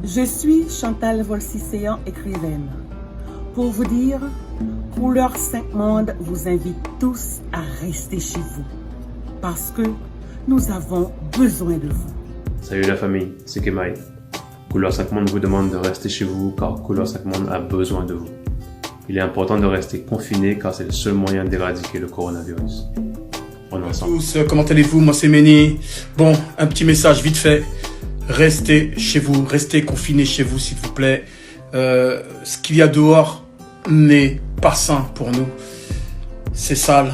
Je suis Chantal Volsicéan, écrivaine. Pour vous dire, Couleur 5 Monde vous invite tous à rester chez vous. Parce que nous avons besoin de vous. Salut la famille, c'est Kemaï. Couleur 5 Monde vous demande de rester chez vous car Couleur 5 Monde a besoin de vous. Il est important de rester confiné car c'est le seul moyen d'éradiquer le coronavirus. On est ensemble. Tous, comment allez-vous? Moi c'est Méni. Bon, un petit message vite fait. Restez chez vous, restez confinés chez vous s'il vous plaît. Ce qu'il y a dehors n'est pas sain pour nous. C'est sale,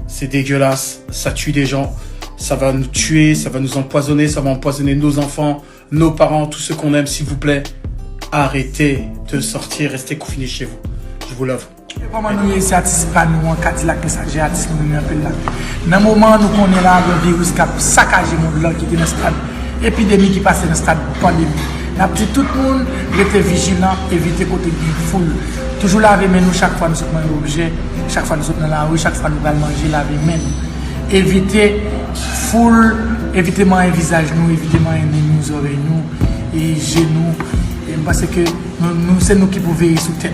c'est dégueulasse, ça tue des gens, ça va nous tuer, ça va nous empoisonner, ça va empoisonner nos enfants, nos parents, tous ceux qu'on aime, s'il vous plaît. Arrêtez de sortir, restez confinés chez vous. Je vous love. Comment nous sommes artistes, nous en Cadillac messager artiste nous un peu là. Dans le moment nous connaissons là le virus qui a saccagé mon blanc qui était dans le stade, épidémie qui passait dans le stade pandémie. N'a dit tout le monde rester vigilant, éviter côté de foule. Toujours laver main nous chaque fois nous sommes un objet, chaque fois nous sommes dans la rue, chaque fois nous allons manger, laver main. Éviter foule, éviter un visage nous, éviter nos oreilles nous et genoux. Parce que nous c'est nous qui pouvons veiller sous tête.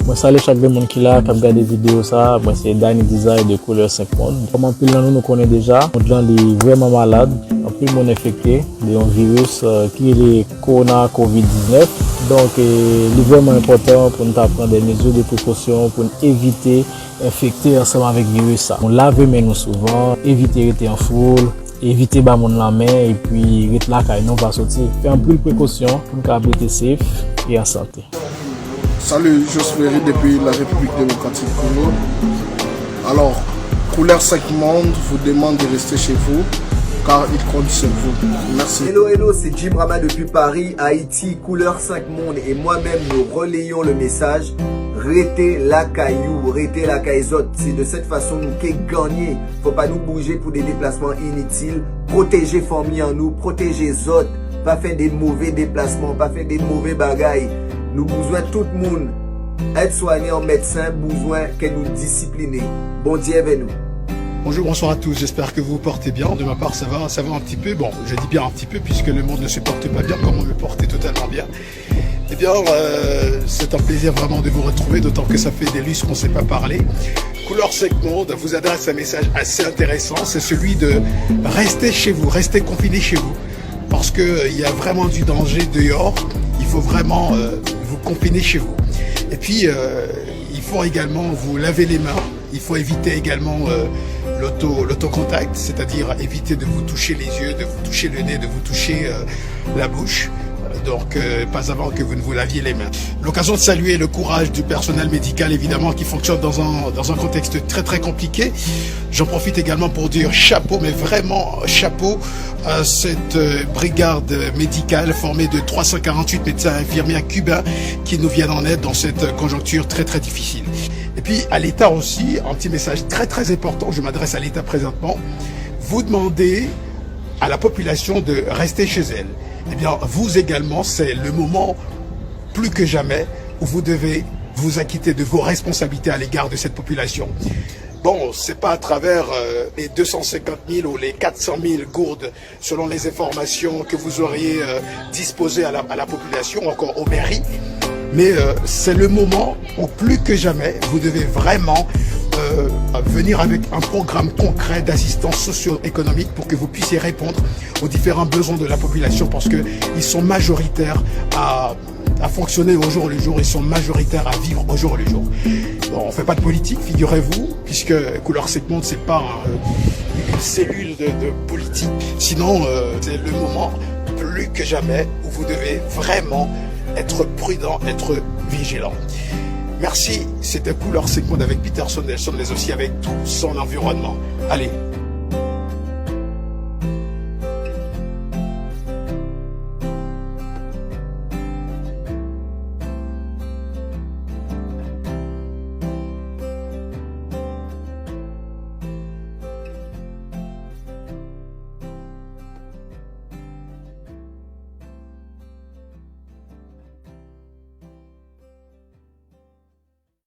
Moi salue chaque monde qui là qui regarde des vidéos ça, moi c'est Danny Design de Couleur 5 Monde. Comme en plus nous connaît déjà, on gens est vraiment malade, en plus monde infecté de un virus qui est le corona Covid-19. Donc il est vraiment important pour nous prendre des mesures de précaution pour éviter infecter ensemble avec le virus ça. On lave les mains souvent, éviter rester en foule, éviter ba monde la main et puis rester là quand non pas sortir. Faire un peu de précaution pour nous rester safe et en santé. Salut, je suis Ferry depuis la République démocratique du Congo. Alors, Couleur 5 Monde vous demande de rester chez vous car il compte sur vous. Merci. Hello, c'est Jim Rama depuis Paris, Haïti, Couleur 5 Monde et moi-même nous relayons le message. Restez la caillou, restez la caillotte. C'est de cette façon nous qui gagnons. Faut pas nous bouger pour des déplacements inutiles. Protéger famille en nous, protéger les autres. Pas faire des mauvais déplacements, pas faire des mauvais bagailles. Nous besoin tout le monde être soigné en médecin, besoin que nous discipliner. Bon Dieu avec nous. Bonjour, bonsoir à tous, j'espère que vous vous portez bien. De ma part, ça va un petit peu. Bon, je dis bien un petit peu puisque le monde ne se porte pas bien comme on le portait totalement bien. Eh bien, c'est un plaisir vraiment de vous retrouver, d'autant que ça fait des lustres qu'on ne s'est pas parlé. Couleur 5 Monde vous adresse un message assez intéressant, c'est celui de rester chez vous, rester confiné chez vous. Parce qu'il y a vraiment du danger dehors, il faut vraiment vous confiner chez vous. Et puis, il faut également vous laver les mains, il faut éviter également l'autocontact, c'est-à-dire éviter de vous toucher les yeux, de vous toucher le nez, de vous toucher la bouche. Donc, pas avant que vous ne vous laviez les mains. L'occasion de saluer le courage du personnel médical, évidemment, qui fonctionne dans un contexte très très compliqué. J'en profite également pour dire chapeau, mais vraiment chapeau à cette brigade médicale formée de 348 médecins infirmiers cubains qui nous viennent en aide dans cette conjoncture très très difficile. Et puis à l'État aussi, un petit message très très important, je m'adresse à l'État présentement, vous demandez à la population de rester chez elle. Eh bien, vous également, c'est le moment plus que jamais où vous devez vous acquitter de vos responsabilités à l'égard de cette population. Bon, c'est pas à travers les 250 000 ou les 400 000 gourdes, selon les informations que vous auriez disposées à la population, encore aux mairies, mais c'est le moment où plus que jamais, vous devez vraiment venir avec un programme concret d'assistance socio-économique pour que vous puissiez répondre aux différents besoins de la population parce qu'ils sont majoritaires à fonctionner au jour le jour, ils sont majoritaires à vivre au jour le jour. Bon, on ne fait pas de politique, figurez-vous, puisque Couleur 5 Monde, c'est pas une cellule de politique. Sinon, c'est le moment plus que jamais où vous devez vraiment être prudent, être vigilant. Merci, c'était Couleur 5 Monde avec Peterson Nelson, mais aussi avec tout son environnement. Allez,